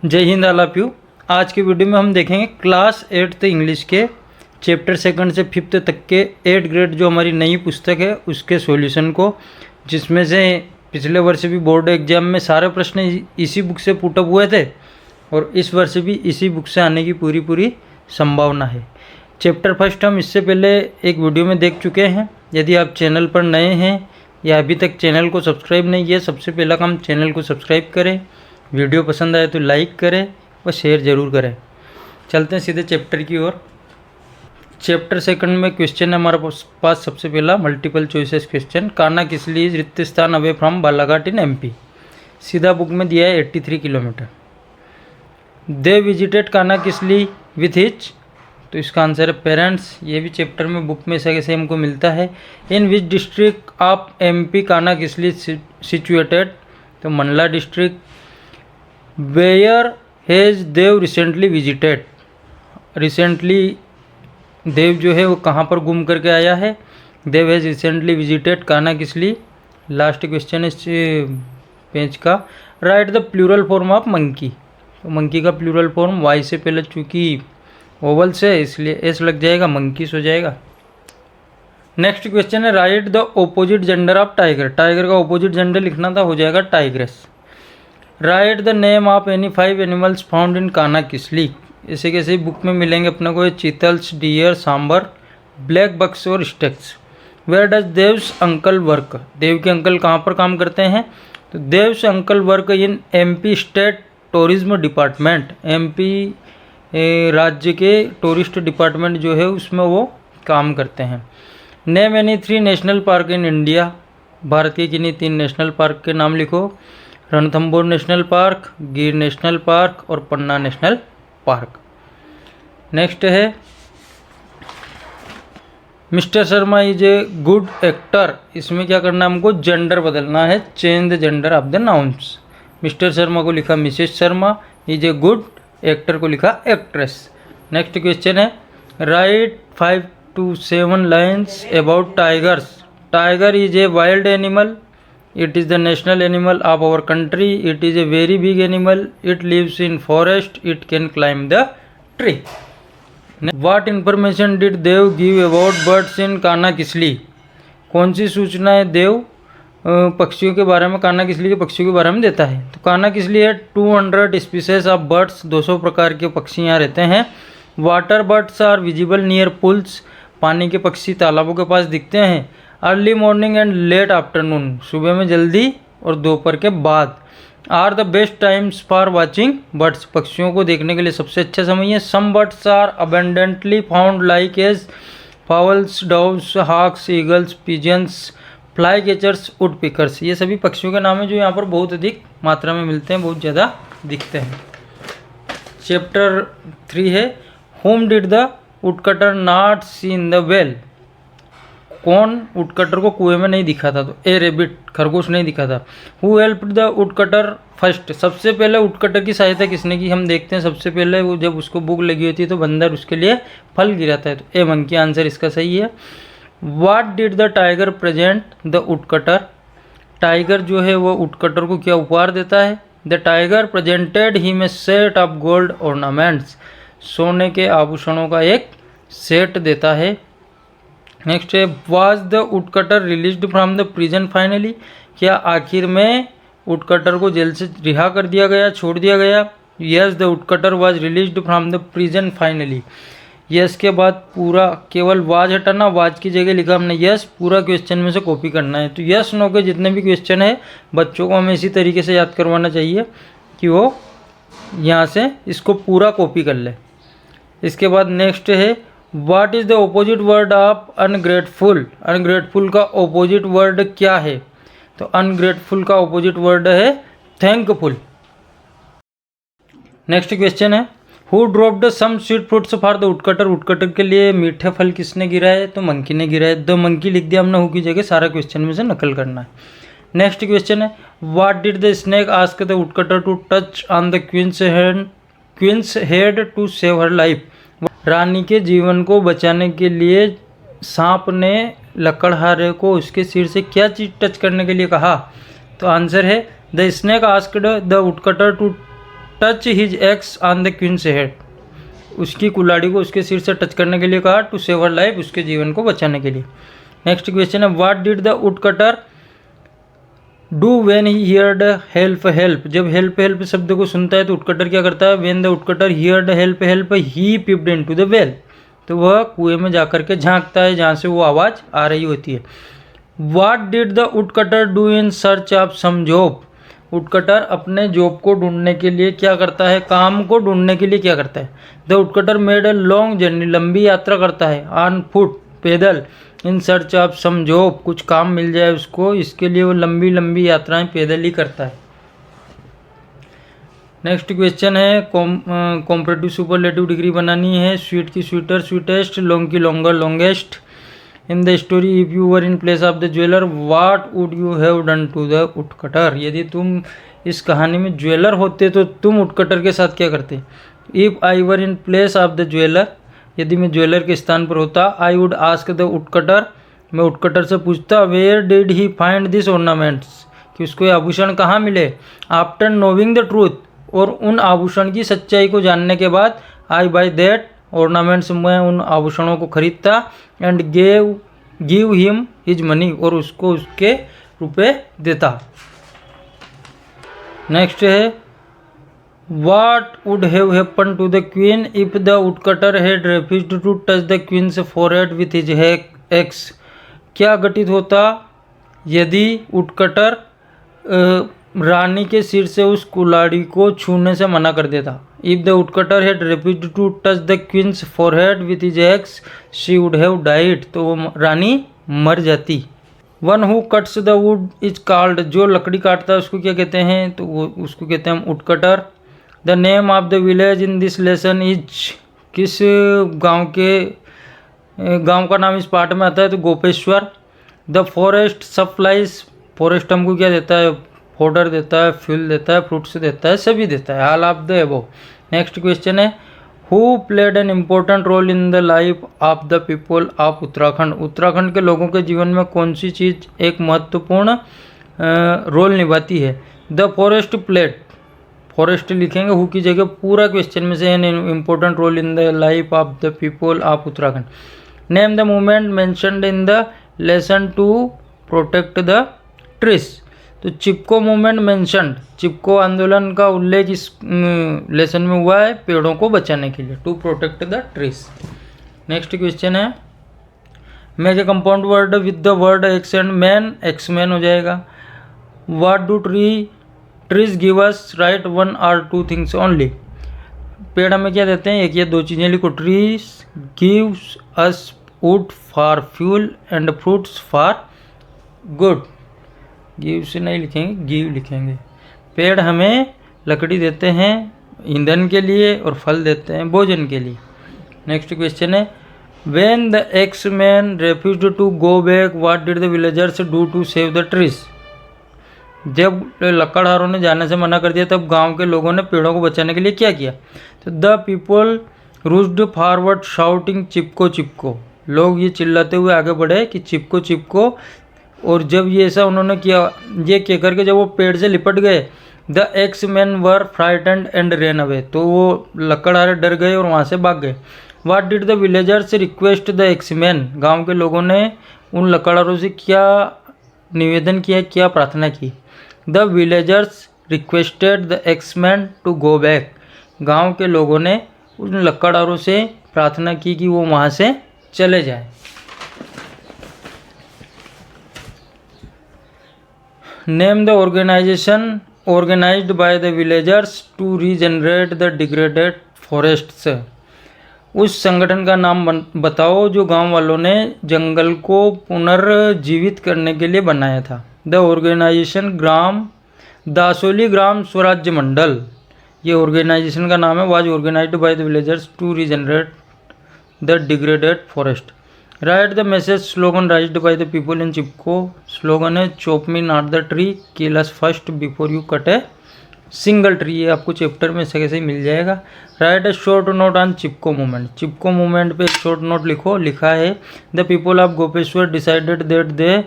जय Hind all of you. आज की वीडियो में हम देखेंगे क्लास 8th इंग्लिश के चैप्टर 2 से 5th तक के 8th ग्रेड जो हमारी नई पुस्तक है उसके सॉल्यूशन को, जिसमें से पिछले वर्ष भी बोर्ड एग्जाम में सारे प्रश्न इसी बुक से पुटअप हुए थे और इस वर्ष भी इसी बुक से आने की पूरी संभावना है। चैप्टर 1 हम इससे पहले एक वीडियो में देख चुके हैं। यदि आप चैनल पर नए हैं या अभी तक चैनल को सब्सक्राइब नहीं किया, सबसे पहला काम चैनल को सब्सक्राइब करें, वीडियो पसंद आए तो लाइक करें और शेयर ज़रूर करें। चलते हैं सीधे चैप्टर की ओर। चैप्टर 2 में क्वेश्चन है हमारे पास सबसे पहला multiple choices question. Kanha Kisli is रिक्त स्थान away from Balaghat in MP. सीधा बुक में दिया है 83 kilometre. They visited Kanha Kisli with his, तो इसका आंसर है पेरेंट्स। ये भी चैप्टर में बुक में से हमको मिलता है। In which district of MP Kanha Kisli situated, तो Mandla district. Where has Dev recently visited, recently Dev जो है वो कहाँ पर घूम करके आया है। Dev has recently visited Kanha Kisli. Last question है इस पेज का। Write the plural form of monkey, तो मंकी का प्लूरल फॉर्म वाई से पहले चूँकि ओवल से इसलिए एस लग जाएगा, मंकीस हो जाएगा। नेक्स्ट क्वेश्चन है write the opposite gender of tiger. Tiger का ऑपोजिट जेंडर लिखना था, हो जाएगा tigress. Write the name of any 5 animals found in Kanha Kisli. ऐसे कैसे बुक में मिलेंगे अपने को chitals, deer, sambar, black bucks और stags. Where does Dev's uncle work, Dev के अंकल कहाँ पर काम करते हैं, तो Dev's uncle work in MP state tourism department. MP राज्य के टूरिस्ट डिपार्टमेंट जो है उसमें वो काम करते हैं। Name any 3 national park in India. Bharat के किन्हीं 3 नेशनल पार्क के नाम लिखो। रणथंबोर नेशनल पार्क, गिर नेशनल पार्क और पन्ना नेशनल पार्क। नेक्स्ट है mister Sharma is a good actor. इसमें क्या करना है, हमको जेंडर बदलना है, change the gender of the nouns. Mister Sharma को लिखा Mrs Sharma, is a good actor को लिखा एक्ट्रेस। नेक्स्ट क्वेश्चन है right 5 to 7 lines about tigers. Tiger is a wild animal, it is the national animal of our country, it is a very big animal, it lives in forest, it can climb the tree. What information did Dev give about birds in Kanha Kisli. कौन सी सूचनाएं देव पक्षियों के बारे में, कान्हा किसली के पक्षियों के बारे में देता है। तो कान्हा किसली है 200 स्पीसीज ऑफ बर्ड्स, 200 प्रकार के पक्षी यहाँ रहते हैं। Water birds are visible near pools, पानी के पक्षी तालाबों के पास दिखते हैं। Early morning and late afternoon, सुबह में जल्दी और दोपहर के बाद। Are the best times for watching birds, पक्षियों को देखने के लिए सबसे अच्छा समय है। Some birds are abundantly found like as fowls, doves, hawks, eagles, pigeons, fly catchers, wood pickers. ये सभी पक्षियों के नाम हैं जो यहाँ पर बहुत अधिक मात्रा में मिलते हैं, बहुत ज़्यादा दिखते हैं। चैप्टर 3 है whom did the woodcutter not see in the well. कौन वुडकटर को कुएं में नहीं दिखा था, तो ए रेबिट, खरगोश नहीं दिखा था। Who helped the woodcutter first, सबसे पहले वुडकटर की सहायता किसने की, हम देखते हैं सबसे पहले वो जब उसको भूख लगी होती है तो बंदर उसके लिए फल गिराता है, तो ए मंकी आंसर इसका सही है। What did the tiger present the woodcutter. Tiger जो है वो वुडकटर को क्या उपहार देता है। The tiger presented him a set of gold ornaments, सोने के आभूषणों का एक सेट देता है। नेक्स्ट है was the woodcutter released from the prison finally, क्या आखिर में वुडकटर को जेल से रिहा कर दिया गया, छोड़ दिया गया। Yes the woodcutter was released from the prison finally. Yes के बाद पूरा केवल वाज हटाना, वाज की जगह लिखा हमने यस, पूरा क्वेश्चन में से कॉपी करना है। तो यस नो के जितने भी क्वेश्चन है बच्चों को हमें इसी तरीके से याद करवाना चाहिए कि वो यहाँ से इसको पूरा कॉपी कर ले। इसके बाद नेक्स्ट है what is the opposite word of ungrateful. Ungrateful का ऑपोजिट वर्ड क्या है, तो अनग्रेटफुल का ऑपोजिट वर्ड है थैंकफुल। नेक्स्ट क्वेश्चन है who dropped some sweet fruits for the woodcutter. Woodcutter के लिए मीठे फल किसने गिरा है, तो मंकी ने गिरा है। द मंकी लिख दिया हमने हु की जगह, सारा क्वेश्चन में से नकल करना है। नेक्स्ट क्वेश्चन है what did the snake ask the woodcutter to touch on the queen's head to save her life. रानी के जीवन को बचाने के लिए सांप ने लकड़हारे को उसके सिर से क्या चीज़ टच करने के लिए कहा, तो आंसर है the snake asked the woodcutter to touch his axe on the queen's head, उसकी कुल्हाड़ी को उसके सिर से टच करने के लिए कहा, टू सेव हर लाइफ, उसके जीवन को बचाने के लिए। नेक्स्ट क्वेश्चन है what did the wood cutter do when he heard help help, जब हेल्प हेल्प शब्द को सुनता है तो वुडकटर क्या करता है, when the woodcutter heard help help he peeped into the well, तो वह कुएं में जाकर के झांकता है जहाँ से वो आवाज़ आ रही होती है। What did the woodcutter do in search of some job, woodcutter अपने जॉब को ढूंढने के लिए क्या करता है, काम को ढूंढने के लिए क्या करता है। The woodcutter made a long journey, लंबी यात्रा करता है, ऑन फुट, पैदल, in search of some job, कुछ काम मिल जाए उसको, इसके लिए वो लंबी लंबी यात्राएं पैदल ही करता है। नेक्स्ट क्वेश्चन है कॉम्परेटिव सुपरलेटिव डिग्री बनानी है। स्वीट की स्वीटर स्वीटेस्ट, लॉन्ग की longer longest. In the story if you were in place of the jeweller what would you have done to the woodcutter, यदि तुम इस कहानी में ज्वेलर होते तो तुम वुडकटर के साथ क्या करते। If I were in place of the jeweller, यदि मैं ज्वेलर के स्थान पर होता, I would ask the woodcutter, मैं वुडकटर से पूछता, where did he find this ornaments, कि उसको ये आभूषण कहाँ मिले। आफ्टर नोविंग द ट्रूथ, और उन आभूषण की सच्चाई को जानने के बाद, आई बाय दैट ऑर्नामेंट्स, मैं उन आभूषणों को खरीदता, and give him his money, और उसको उसके रुपए देता। नेक्स्ट है What would have happened to the queen if the woodcutter had refused to touch the queen's forehead with his axe? क्या घटित होता यदि वुडकटर रानी के सिर से उस कुल्हाड़ी को छूने से मना कर देता। If the woodcutter had refused to touch the queen's forehead with his axe, she would have died. तो वो रानी मर जाती। One who cuts the wood is called, जो लकड़ी काटता है उसको क्या कहते हैं, तो वो उसको कहते हैं woodcutter. The name of the village in this lesson is, किस गांव का नाम इस पाठ में आता है, तो Gopeshwar. The forest supplies, forest हमको क्या देता है, फोडर देता है, फ्यूल देता है, फ्रूट्स देता है, सभी देता है, all of the above. Next question है who played an important role in the life of the people of Uttarakhand, Uttarakhand के लोगों के जीवन में कौन सी चीज़ एक महत्वपूर्ण रोल निभाती है। द फॉरेस्ट प्लेड, फॉरेस्ट लिखेंगे हु की जगह, पूरा क्वेश्चन में से an important role in the life of the people of Uttarakhand. Name the movement mentioned in the lesson to protect the trees, तो चिपको मूवमेंट मेंशन्ड, चिपको आंदोलन का उल्लेख इस लेसन में हुआ है पेड़ों को बचाने के लिए, to protect the trees. Next question है make a compound word with the word axe and man, axe man हो जाएगा। What do trees give us, write one और टू थिंग्स ओनली, पेड़ हमें क्या देते हैं, एक या दो चीज़ें लिखो। Trees gives us would for fuel and fruits for good, give से नहीं लिखेंगे, गिव लिखेंगे। पेड़ हमें लकड़ी देते हैं ईंधन के लिए और फल देते हैं भोजन के लिए। नेक्स्ट क्वेश्चन है when the axe man refused to go back what did the villagers do to save the trees, जब लकड़हारों ने जाने से मना कर दिया तब गांव के लोगों ने पेड़ों को बचाने के लिए क्या किया, तो the people रूस्ड forward shouting Chipko चिपको, लोग ये चिल्लाते हुए आगे बढ़े कि चिपको चिपको, और जब ये ऐसा उन्होंने किया, ये कह करके जब वो पेड़ से लिपट गए, the axe man were frightened and rain away, तो वो लकड़हारे डर गए और वहाँ से भाग गए। What did the villagers request the axe man, गाँव के लोगों ने उन लकड़हारों से क्या निवेदन किया, क्या प्रार्थना की। The villagers requested the axe man to go back, गांव के लोगों ने उन लकड़हारों से प्रार्थना की कि वो वहाँ से चले जाएं। Name the organisation organised by the villagers to regenerate the degraded forests, उस संगठन का नाम बताओ जो गांव वालों ने जंगल को पुनर्जीवित करने के लिए बनाया था। द ऑर्गेनाइजेशन ग्राम दासोली ग्राम स्वराज्य मंडल, ये ऑर्गेनाइजेशन का नाम है, was organised by the villagers to regenerate the degraded forest. Write the message slogan raised by the people in Chipko, slogan है chop me not the tree kill us first before you cut a single tree, ये आपको chapter में से कैसे मिल जाएगा। Write a short note on Chipko movement, Chipko movement पे एक शॉर्ट नोट लिखो। लिखा है the people of Gopeshwar decided that they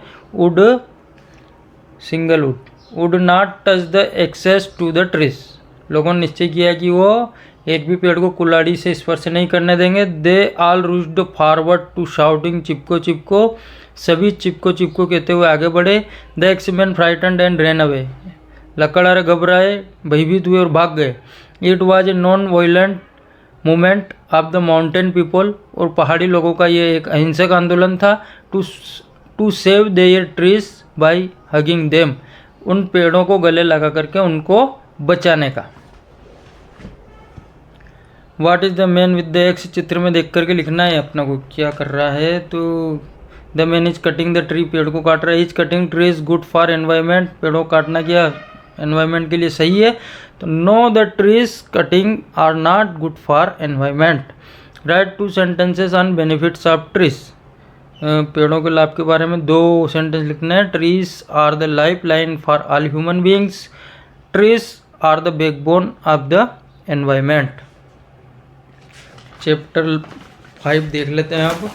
would not touch the access to the trees, लोगों ने निश्चय किया कि वो एक भी पेड़ को कुल्हाड़ी से स्पर्श नहीं करने देंगे। They all rushed forward to shouting Chipko Chipko, सभी चिपको चिपको कहते हुए आगे बढ़े। The axemen frightened and ran away, लकड़हारे घबराए, भयभीत हुए और भाग गए। It was a non violent movement of the mountain people, और पहाड़ी लोगों का ये एक अहिंसक आंदोलन था। To save their trees by hugging them, उन पेड़ों को गले लगा करके उनको बचाने का। What is the man with the x, चित्र में देख करके लिखना है अपना को क्या कर रहा है। तो the man is cutting the tree, पेड़ को काट रहा है। Is cutting tree is good for environment, पेड़ों को काटना क्या एनवायरमेंट के लिए सही है। तो no the trees cutting are not good for environment. Write 2 sentences on benefits of trees, पेड़ों के लाभ के बारे में 2 सेंटेंस लिखने हैं। Trees are the life line for all human beings, trees are the backbone of the environment. Chapter 5 देख लेते हैं अब।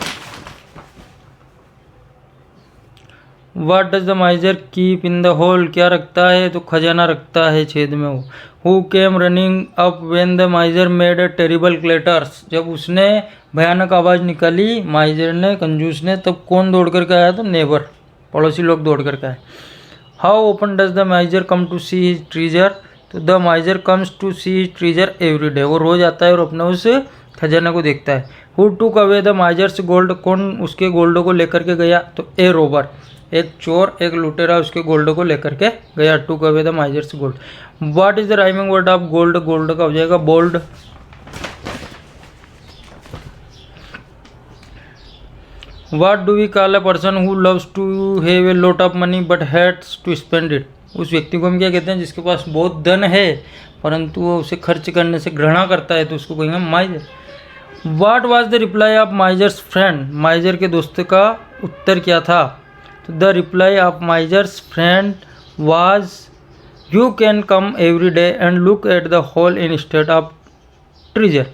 What does the miser keep in the hole, क्या रखता है, तो खजाना रखता है छेद में वो। Who came running up when the miser made a terrible clatters, जब उसने भयानक आवाज़ निकाली माइजर ने, कंजूस ने, तब कौन दौड़ करके आया, तो नेबर, पड़ोसी लोग दौड़ करके आए। How often does the miser come to see his treasure, तो the miser comes to see his treasure every day, वो रोज आता है और अपने उस खजाना को देखता है। हु टूक अवे द माइजर्स गोल्ड, कौन उसके गोल्ड को लेकर के गया, तो ए रोबर, एक चोर, एक लुटेरा उसके गोल्ड को लेकर के गया। Took away the miser's gold. What is the rhyming word of gold, gold का हो जाएगा bold. What do we call a person who loves to have a lot of money but hates to spend it, उस व्यक्ति को हम क्या कहते हैं जिसके पास बहुत धन है परंतु वो उसे खर्च करने से घृणा करता है, तो उसको कहेंगे miser. What was the reply of miser's friend, miser के दोस्त का उत्तर क्या था, तो the reply of miser's friend was you can come every day and look at the hole instead of treasure.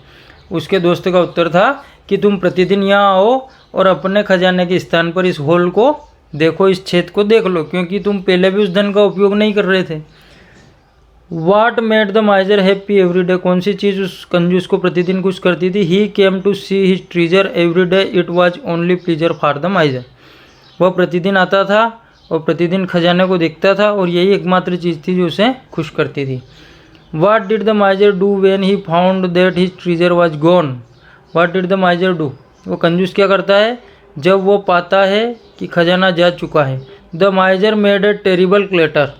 उसके दोस्त का उत्तर था कि तुम प्रतिदिन यहाँ आओ और अपने खजाने के स्थान पर इस होल को देखो, इस छेद को देख लो, क्योंकि तुम पहले भी उस धन का उपयोग नहीं कर रहे थे। वाट made the माइजर happy every day, कौन सी चीज़ उस कंजूस को प्रतिदिन खुश करती थी। He came to see his treasure every day, it was only pleasure for the miser, वह प्रतिदिन आता था और प्रतिदिन खजाने को देखता था और यही एकमात्र चीज़ थी जो उसे खुश करती थी। What did the माइजर do when he found that his treasure was gone, what did the माइजर do, वो कंजूस क्या करता है जब वो पाता है कि खजाना जा चुका है। The miser made a terrible clutter,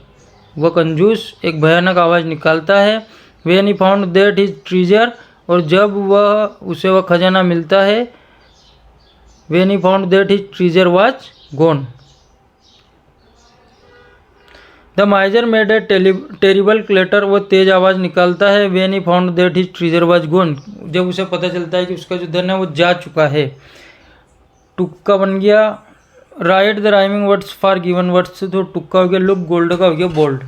वह कंजूस एक भयानक आवाज़ निकालता है। When he found that his treasure, और जब उसे वह खजाना मिलता है। When he found that his treasure was gone. The miser made a terrible clutter, वो तेज आवाज़ निकालता है। When he found that his treasure was gone, जब उसे पता चलता है कि उसका जो धन है वो जा चुका है। तुक्का बन गया। Write the rhyming words for given words, तो तुक्का हो गया लुक, गोल्ड का हो गया बोल्ड।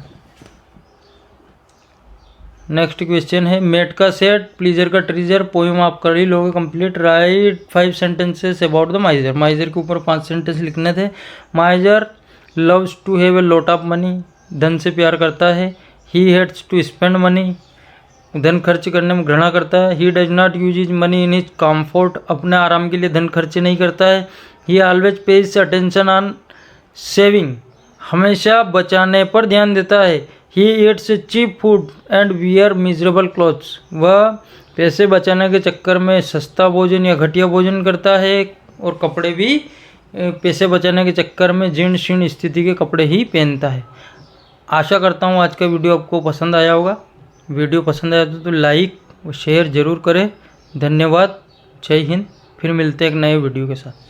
नेक्स्ट क्वेश्चन है मेट का सेट, प्लीजर का ट्रीजर, पोएम आप कर ही लोगे complete. Write 5 sentences about the miser, miser के ऊपर 5 सेंटेंस लिखने थे। Miser loves to have a lot of money, धन से प्यार करता है। He hates to spend money, धन खर्च करने में घृणा करता है। He does not use his money in his comfort, अपने आराम के लिए धन खर्च नहीं करता है। He always pays attention on saving, हमेशा बचाने पर ध्यान देता है। He eats cheap food and wear miserable clothes, वह पैसे बचाने के चक्कर में सस्ता भोजन या घटिया भोजन करता है और कपड़े भी पैसे बचाने के चक्कर में जीर्ण शीर्ण स्थिति के कपड़े ही पहनता है। आशा करता हूँ आज का वीडियो आपको पसंद आया होगा। वीडियो पसंद आया तो लाइक और शेयर ज़रूर करें। धन्यवाद, जय हिंद। फिर मिलते हैं एक नए वीडियो के साथ।